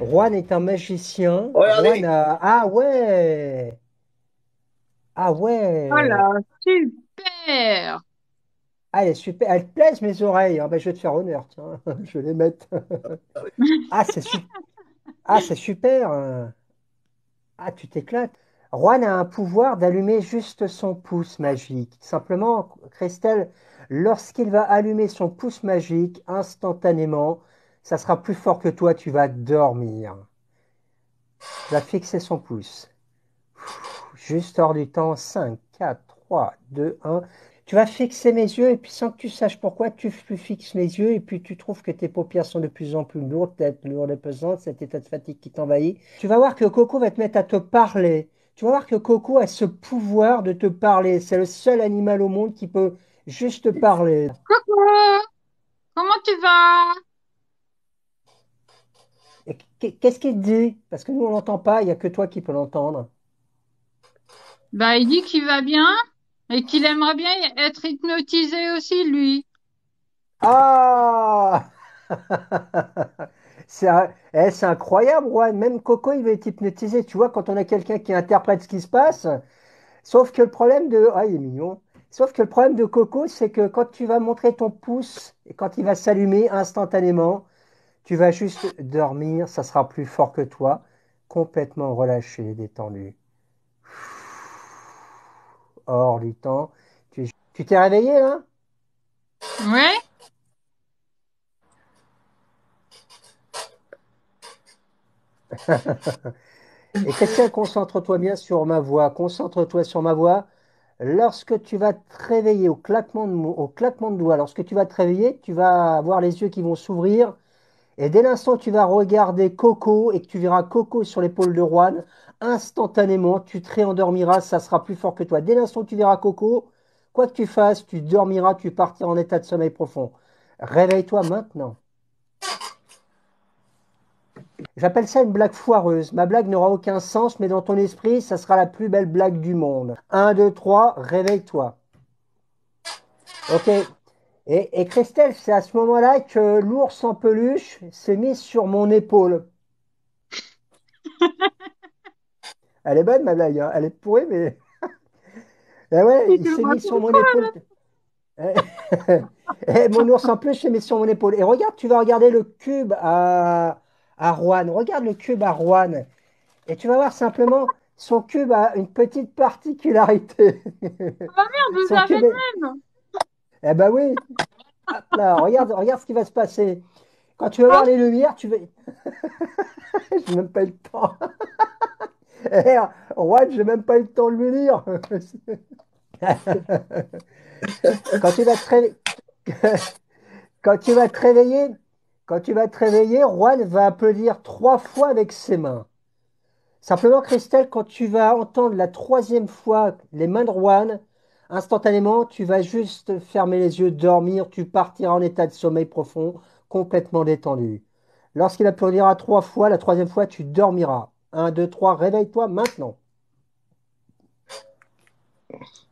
Juan est un magicien. Juan Regardez. a... Ah ouais! Ah ouais! Voilà, super. Ah, elle est super. Elle te plaisent mes oreilles. Ah, ben, je vais te faire honneur, tiens. Je vais les mettre. Ah oui. Ah, Ah, c'est super. Ah, tu t'éclates. Juan a un pouvoir d'allumer juste son pouce magique. Simplement, Christelle, lorsqu'il va allumer son pouce magique, instantanément, ça sera plus fort que toi, tu vas dormir. Tu vas fixer son pouce. Juste hors du temps, 5, 4, 3, 2, 1. Tu vas fixer mes yeux et puis sans que tu saches pourquoi, tu fixes mes yeux et puis tu trouves que tes paupières sont de plus en plus lourdes, tête lourde et pesante, cet état de fatigue qui t'envahit. Tu vas voir que Coco va te mettre à te parler. Tu vas voir que Coco a ce pouvoir de te parler. C'est le seul animal au monde qui peut juste te parler. Coucou, comment tu vas? Et qu'est-ce qu'il te dit? Parce que nous, on l'entend pas, il n'y a que toi qui peux l'entendre. Bah, il dit qu'il va bien et qu'il aimerait bien être hypnotisé aussi, lui. Ah! C'est incroyable, Juan. Même Coco, il va être hypnotisé. Tu vois, quand on a quelqu'un qui interprète ce qui se passe. Sauf que le problème de... Ah, il est mignon. Sauf que le problème de Coco, c'est que quand tu vas montrer ton pouce et quand il va s'allumer instantanément, tu vas juste dormir. Ça sera plus fort que toi. Complètement relâché, détendu. Hors du temps. Tu t'es réveillé, là? Ouais? Et Christian, concentre-toi bien sur ma voix. Concentre-toi sur ma voix. Lorsque tu vas te réveiller au claquement de doigts, lorsque tu vas te réveiller, tu vas avoir les yeux qui vont s'ouvrir. Et dès l'instant où tu vas regarder Coco et que tu verras Coco sur l'épaule de Juan, instantanément, tu te réendormiras, ça sera plus fort que toi. Dès l'instant où tu verras Coco, quoi que tu fasses, tu dormiras, tu partiras en état de sommeil profond. Réveille-toi maintenant. J'appelle ça une blague foireuse. Ma blague n'aura aucun sens, mais dans ton esprit, ça sera la plus belle blague du monde. Un, 2, 3, réveille-toi. Ok. Et Christelle, c'est à ce moment-là que l'ours en peluche s'est mis sur mon épaule. Elle est bonne, ma blague, hein. Elle est pourrie, mais... Eh ouais, Il il te le s'est mis sur raconte mon pas. épaule. Eh, mon ours en peluche s'est mis sur mon épaule. Et regarde, tu vas regarder le cube à Rouen. Regarde le cube à Rouen. Et tu vas voir simplement, son cube a une petite particularité. Ah merde, vous Son avez cube est... le même. Eh ben oui, hop là, regarde ce qui va se passer. Quand tu vas voir Oh, les lumières, tu vas... J'ai même pas eu le temps. Eh, Juan, j'ai même pas eu le temps de lui dire. Quand tu vas te réveiller, quand tu vas te réveiller, quand tu vas te réveiller, Juan va applaudir 3 fois avec ses mains. Simplement, Christelle, quand tu vas entendre la troisième fois les mains de Juan, instantanément, tu vas juste fermer les yeux, dormir, tu partiras en état de sommeil profond, complètement détendu. Lorsqu'il applaudira 3 fois, la troisième fois, tu dormiras. Un, 2, 3, réveille-toi maintenant.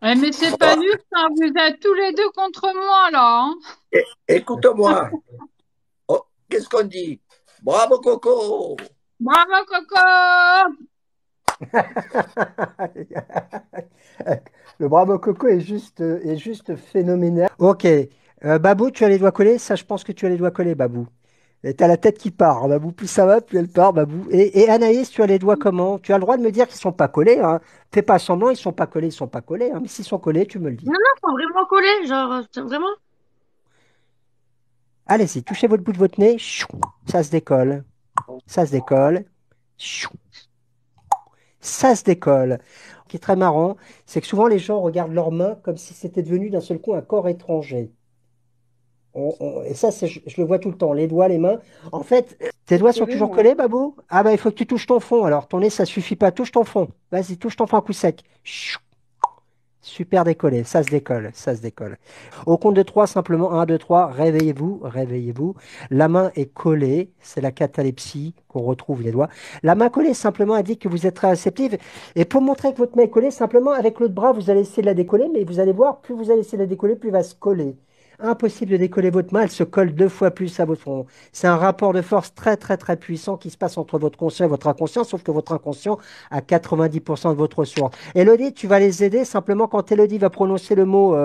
eh, mais c'est pas Oh, juste, hein, vous êtes tous les deux contre moi, là, hein. écoute-moi. Oh, qu'est-ce qu'on dit? Bravo, Coco. Bravo, Coco! Le bravo Coco est juste phénoménal. Ok, Babou, tu as les doigts collés? Ça, je pense que tu as les doigts collés, Babou. Et t'as la tête qui part, Babou. Plus ça va, plus elle part, Babou. Et Anaïs, tu as les doigts comment? Tu as le droit de me dire qu'ils sont pas collés, hein. Fais pas semblant, ils sont pas collés, ils sont pas collés, hein. Mais s'ils sont collés, tu me le dis. Non, non, faut vraiment coller, genre, vraiment. Allez-y, touchez votre bout de votre nez. Chou. Ça se décolle. Ça se décolle. Chou. Ça se décolle. Ce qui est très marrant, c'est que souvent les gens regardent leurs mains comme si c'était devenu d'un seul coup un corps étranger. Et ça, je le vois tout le temps, les doigts, les mains. En fait, tes doigts sont toujours collés, Babou? Ah bah il faut que tu touches ton fond. Alors ton nez, ça suffit pas. Touche ton fond. Vas-y, touche ton fond à coup sec. Chou. Super décollé, ça se décolle, ça se décolle. Au compte de 3, simplement, un, 2, 3. Réveillez-vous, réveillez-vous. La main est collée, c'est la catalepsie qu'on retrouve les doigts. La main collée simplement indique que vous êtes très réceptive. Et pour montrer que votre main est collée, simplement avec l'autre bras, vous allez essayer de la décoller, mais vous allez voir, plus vous allez essayer de la décoller, plus elle va se coller. Impossible de décoller votre main, elle se colle deux fois plus à votre front. C'est un rapport de force très très très puissant qui se passe entre votre conscient et votre inconscient, sauf que votre inconscient a 90% de votre ressource. Elodie, tu vas les aider simplement quand Elodie va prononcer le mot,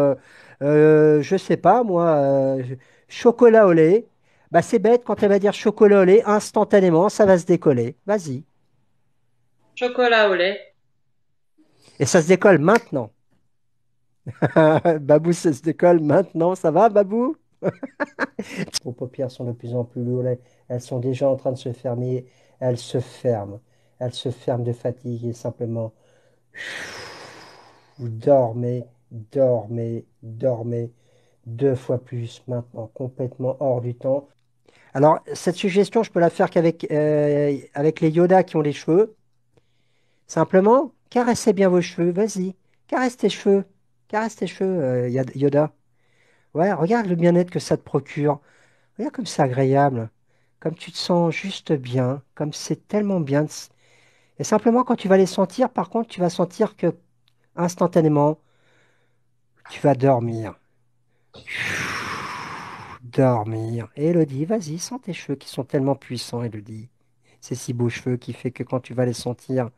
je sais pas moi, chocolat au lait. Bah c'est bête, quand elle va dire chocolat au lait, instantanément, ça va se décoller. Vas-y. Chocolat au lait. Et ça se décolle maintenant. Babou, ça se décolle maintenant. Ça va, Babou? Vos paupières sont de plus en plus lourdes. Elles sont déjà en train de se fermer. Elles se ferment. Elles se ferment de fatigue et simplement, vous dormez, dormez, dormez deux fois plus maintenant, complètement hors du temps. Alors, cette suggestion, je peux la faire qu'avec avec les Yoda qui ont les cheveux. Simplement, caressez bien vos cheveux. Vas-y, caresse tes cheveux. Caresse tes cheveux, Yoda. Ouais, regarde le bien-être que ça te procure. Regarde comme c'est agréable, comme tu te sens juste bien, comme c'est tellement bien. Et simplement, quand tu vas les sentir, par contre, tu vas sentir que instantanément, tu vas dormir. Dormir. Et Elodie, vas-y, sens tes cheveux qui sont tellement puissants, Elodie. Ces si beaux cheveux qui fait que quand tu vas les sentir,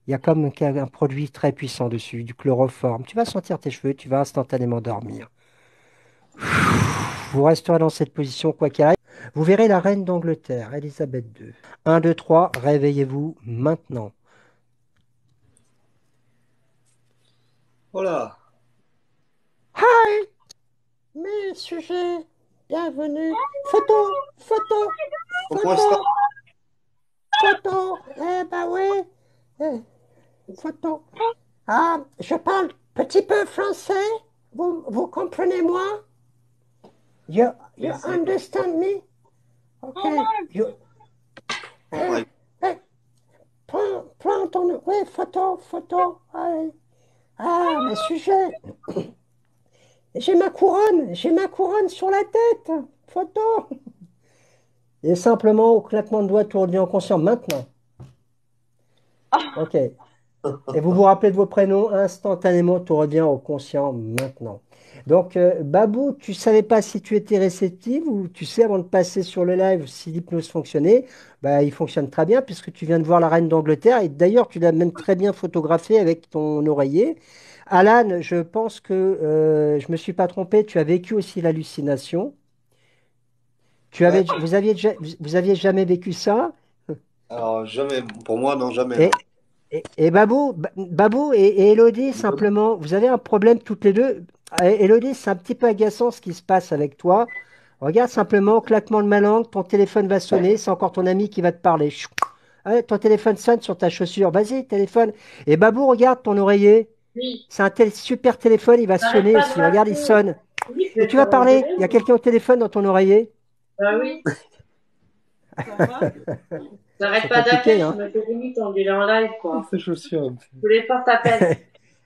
il y a comme un produit très puissant dessus, du chloroforme. Tu vas sentir tes cheveux, tu vas instantanément dormir. Vous resterez dans cette position quoi qu'il arrive. Vous verrez la reine d'Angleterre, Elisabeth II. 1, 2, 3, réveillez-vous maintenant. Voilà. Mes sujets, bienvenue. Photo, photo, Pourquoi ça? photo, photo. Eh ben oui, eh, photo. Ah, je parle petit peu français. Vous comprenez moi? You understand me? Okay. You, Ouais. eh, prends ton... Oui, photo, photo. Allez. Ah, mes sujets. J'ai ma couronne sur la tête. Photo. Et simplement, au claquement de doigts, tout revient en conscient maintenant. Ok. Et vous vous rappelez de vos prénoms, instantanément, tout revient au conscient maintenant. Donc, Babou, tu savais pas si tu étais réceptive ou tu sais, avant de passer sur le live, si l'hypnose fonctionnait, bah, il fonctionne très bien puisque tu viens de voir la reine d'Angleterre et d'ailleurs, tu l'as même très bien photographiée avec ton oreiller. Alan, je pense que je me suis pas trompé, tu as vécu aussi l'hallucination. Ouais. Vous aviez jamais vécu ça? Alors, jamais, pour moi, non, jamais, non. Et, et Babou et Elodie, simplement, vous avez un problème toutes les deux. Elodie, c'est un petit peu agaçant ce qui se passe avec toi. Regarde simplement, claquement de ma langue, ton téléphone va sonner, c'est encore ton ami qui va te parler. Chou. Ah, ton téléphone sonne sur ta chaussure. Vas-y, téléphone. Et Babou, regarde ton oreiller. Oui. C'est un super téléphone, il va T'arrêtes sonner pas de aussi. Regarde, il m'appeler. sonne. Oui, je Et vais tu te vas parler. engueuler. Il y a quelqu'un au téléphone dans ton oreiller. Bah oui. Ça va? T'arrêtes C'est pas compliqué, d'appeler, tu hein. me fais limite, on dirait en live, quoi. Ces chaussures. Je voulais pas t'appeler.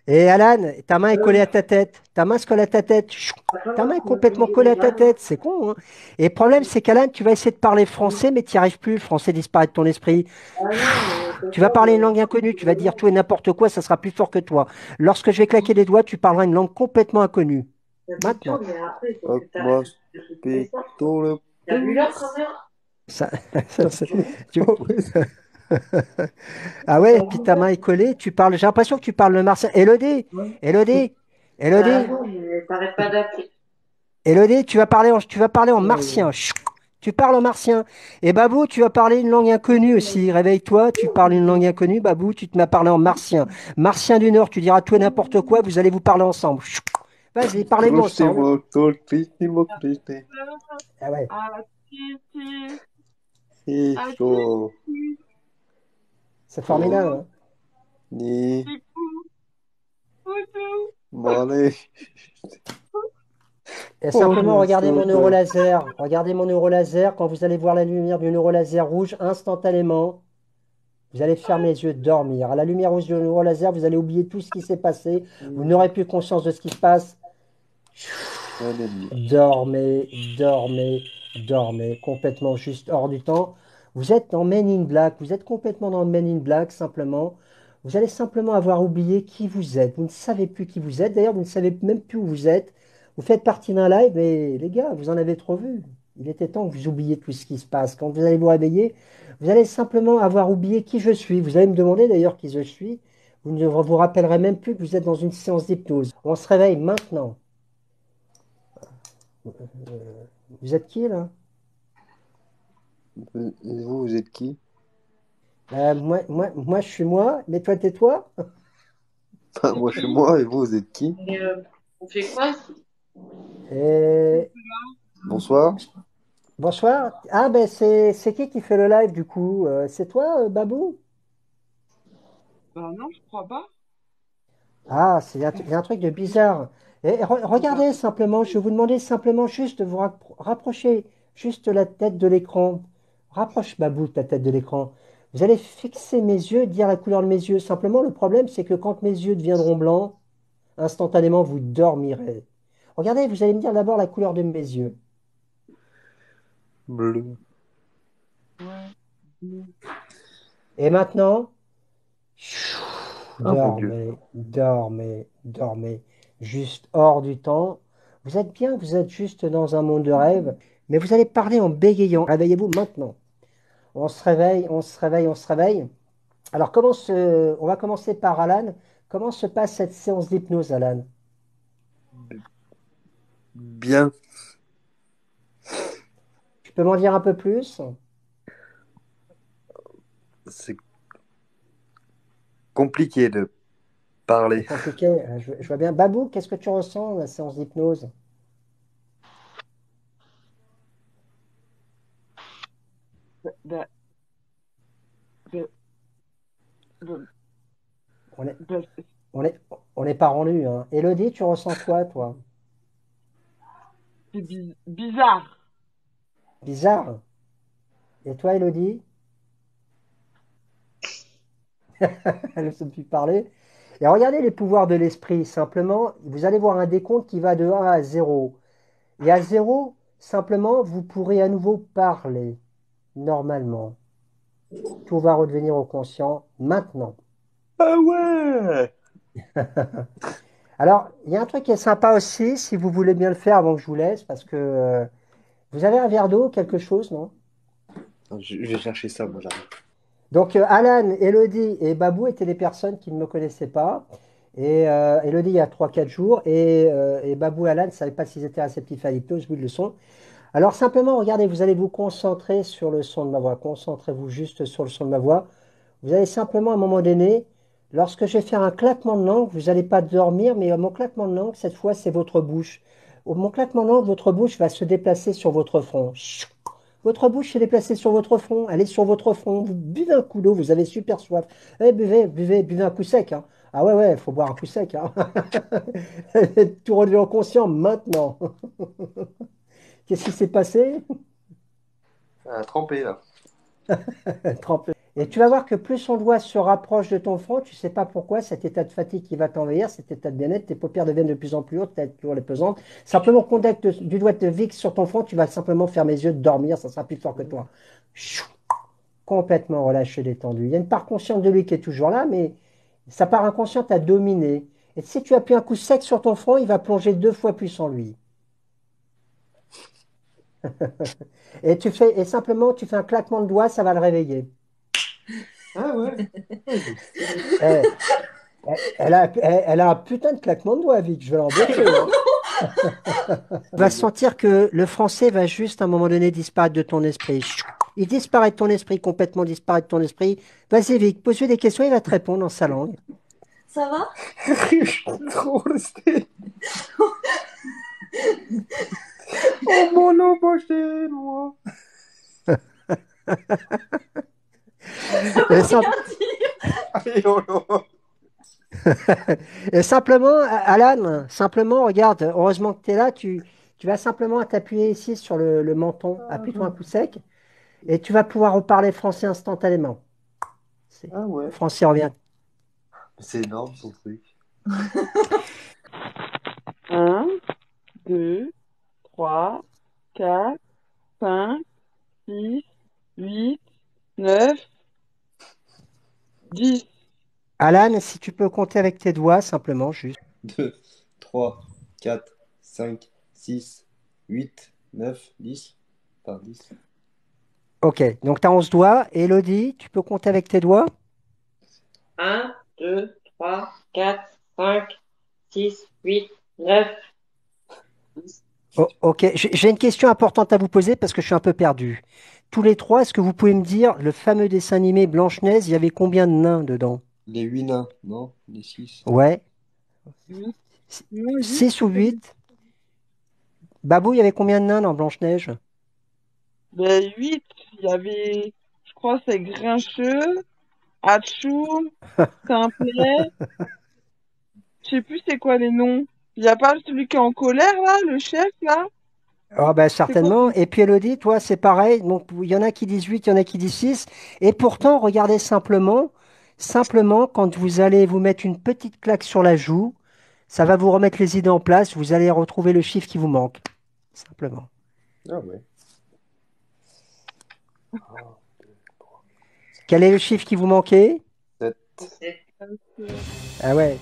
Et Alan, ta main est collée à Oui. ta tête. Ta main se colle à ta tête. Chou. Ta main est Tu me fais complètement collée à ta mal. tête. C'est con, hein. Et le problème, c'est qu'Alan, tu vas essayer de parler français, mais tu n'y arrives plus. Le français disparaît de ton esprit. Ah non, mais c'est Tu vas ça, parler une langue inconnue. Tu vas dire tout et n'importe quoi. Ça sera plus fort que toi. Lorsque je vais claquer les doigts, tu parleras une langue complètement inconnue. c'est plus Maintenant. tout, mais après, il faut que Hop, t'arrêtes moi, de foutre ça. péto le T'as vu l'heure pouce. quand même? Ça, T'as tu- vu? Ah ouais, puis ta main est collée. Tu parles. J'ai l'impression que tu parles le martien. Elodie, Oui. Elodie, T'as Elodie. raison, mais t'arrêtes pas d'appeler. Elodie, tu vas parler en martien. Chou. Tu parles en martien. Et Babou, tu vas parler une langue inconnue aussi. Réveille-toi, tu parles une langue inconnue. Babou, tu te mets à parler en martien. Martien du Nord, tu diras tout et n'importe quoi. Vous allez vous parler ensemble. Chou. Vas-y, parlez-moi Trusti ensemble. molto, tristi molto tristi. Ah ouais. Ecco, C'est formidable, hein. ni, male, Et oh, simplement, mio regardez mon sangue. neurolaser. Regardez mon neurolaser. Quand vous allez voir la lumière du neurolaser rouge, instantanément, vous allez fermer les yeux, dormir. À la lumière rouge du neurolaser, vous allez oublier tout ce qui s'est passé. Vous n'aurez plus conscience de ce qui se passe. Un ennemi. Dormez, dormez, dormez, complètement juste hors du temps. Vous êtes en Men in Black, vous êtes complètement dans le Men in Black, simplement. Vous allez simplement avoir oublié qui vous êtes. Vous ne savez plus qui vous êtes. D'ailleurs, vous ne savez même plus où vous êtes. Vous faites partie d'un live, mais les gars, vous en avez trop vu. Il était temps que vous oubliez tout ce qui se passe. Quand vous allez vous réveiller, vous allez simplement avoir oublié qui je suis. Vous allez me demander d'ailleurs qui je suis. Vous ne vous rappellerez même plus que vous êtes dans une séance d'hypnose. On se réveille maintenant. Vous êtes qui là? Vous êtes qui? Moi, je suis moi, mais toi, t'es toi? Enfin, moi, je suis moi, et vous êtes qui? Et, on fait quoi? Et Bonsoir. bonsoir. Ah ben c'est qui fait le live du coup? C'est toi, Babou? Bah non, je crois pas. Ah, il y a un truc de bizarre. Et C'est pas regardez simplement, je vais vous demander simplement juste de vous rapprocher juste la tête de l'écran. Rapproche Babou ta tête de l'écran. Vous allez fixer mes yeux, dire la couleur de mes yeux. Simplement, le problème, c'est que quand mes yeux deviendront blancs, instantanément, vous dormirez. Regardez, vous allez me dire d'abord la couleur de mes yeux. Bleu. ouais. Non. Et maintenant, Ah, mon Dieu. dormez, dormez, dormez, juste hors du temps. Vous êtes bien, vous êtes juste dans un monde de rêve, mais vous allez parler en bégayant. Réveillez-vous maintenant. On se réveille, on se réveille, on se réveille. Alors, on va commencer par Alan. Comment se passe cette séance d'hypnose, Alan? Bien. Tu peux m'en dire un peu plus? C'est compliqué de C'est parler. compliqué. Je vois bien. Babou, qu'est-ce que tu ressens dans la séance d'hypnose? Bah, bah, bah, On est, bah, on est, on n'est pas rendu, hein. Élodie, tu ressens quoi, toi? c'est bizarre. Bizarre. Et toi, Élodie? Elle ne sait plus parler. Et regardez les pouvoirs de l'esprit. Simplement, vous allez voir un décompte qui va de 1 à 0. Et à 0, simplement, vous pourrez à nouveau parler normalement. Tout va redevenir au conscient maintenant. Ah ouais! Alors, il y a un truc qui est sympa aussi, si vous voulez bien le faire avant que je vous laisse, parce que vous avez un verre d'eau, quelque chose, non? Je vais chercher ça, moi, j'arrive. Donc, Alan, Elodie et Babou étaient des personnes qui ne me connaissaient pas. Et Elodie, il y a 3 4 jours. Et Babou et Alan ne savaient pas s'ils étaient réceptifs à l'hypnose, oui, ils le sont. Alors, simplement, regardez, vous allez vous concentrer sur le son de ma voix. Concentrez-vous juste sur le son de ma voix. Vous allez simplement, à un moment donné, lorsque je vais faire un claquement de langue, vous n'allez pas dormir, mais mon claquement de langue, cette fois, c'est votre bouche. Au mon claquement de langue, votre bouche va se déplacer sur votre front. Votre bouche est déplacée sur votre front, elle est sur votre front. Vous buvez un coup d'eau, vous avez super soif. Eh, buvez un coup sec, hein. Ah ouais, il faut boire un coup sec, hein. Tout redevient conscient maintenant. Qu'est-ce qui s'est passé? Trempé, là. Trempé. Et tu vas voir que plus son doigt se rapproche de ton front, tu ne sais pas pourquoi, cet état de fatigue qui va t'envahir, cet état de bien-être, tes paupières deviennent de plus en plus hautes, ta tête toujours les pesantes. Simplement, contact du doigt te fixe sur ton front, tu vas simplement fermer les yeux, dormir, ça sera plus fort que toi. Chou, complètement relâché, détendu. Il y a une part consciente de lui qui est toujours là, mais sa part inconsciente a dominé. Et si tu appuies un coup sec sur ton front, il va plonger 2 fois plus en lui. Et simplement, tu fais un claquement de doigts, ça va le réveiller. Ah ouais? Eh, elle a un putain de claquement de doigts, Vic. Je vais l'embaucher, hein. Tu vas sentir que le français va juste à un moment donné disparaître de ton esprit. Il disparaît de ton esprit, complètement disparaît de ton esprit. Vas-y, Vic, pose-lui des questions, il va te répondre en sa langue. Ça va? Je suis trop resté. Oh mon nom, chez moi. Et, sim- Rien dire. Allez, oh non. et simplement, Alan, simplement, regarde, heureusement que tu es là, tu vas simplement t'appuyer ici sur le menton. Appuie-toi un coup sec et tu vas pouvoir reparler français instantanément. Ah ouais. Le français revient. C'est énorme, son truc. 1, 2, 3, 4, 5, 6, 8, 9, 10. Alan, si tu peux compter avec tes doigts, simplement, juste. 2, 3, 4, 5, 6, 8, 9, 10. Enfin, 10. Ok, donc tu as 11 doigts. Elodie, tu peux compter avec tes doigts? 1, 2, 3, 4, 5, 6, 8, 9, 10. Oh, ok, j'ai une question importante à vous poser parce que je suis un peu perdu. Tous les trois, est-ce que vous pouvez me dire, le fameux dessin animé Blanche-Neige, il y avait combien de nains dedans? Les 8 nains, non? Les 6. Ouais, Huit. Non, huit, 6 ou c'est pas dit. 8? Babou, il y avait combien de nains dans Blanche-Neige? Ben, 8, il y avait, je crois, c'est Grincheux, Hachoum, Simplet, je sais plus c'est quoi les noms. Il y a pas celui qui est en colère, là, le chef, là? Ah ben C'est quoi certainement. son... Et puis Elodie, toi, c'est pareil. Donc il y en a qui disent 8, il y en a qui disent 6. Et pourtant, regardez simplement, quand vous allez vous mettre une petite claque sur la joue, ça va vous remettre les idées en place. Vous allez retrouver le chiffre qui vous manque. Simplement. Ah ouais. Quel est le chiffre qui vous manquait? 7. C'est Ah ouais.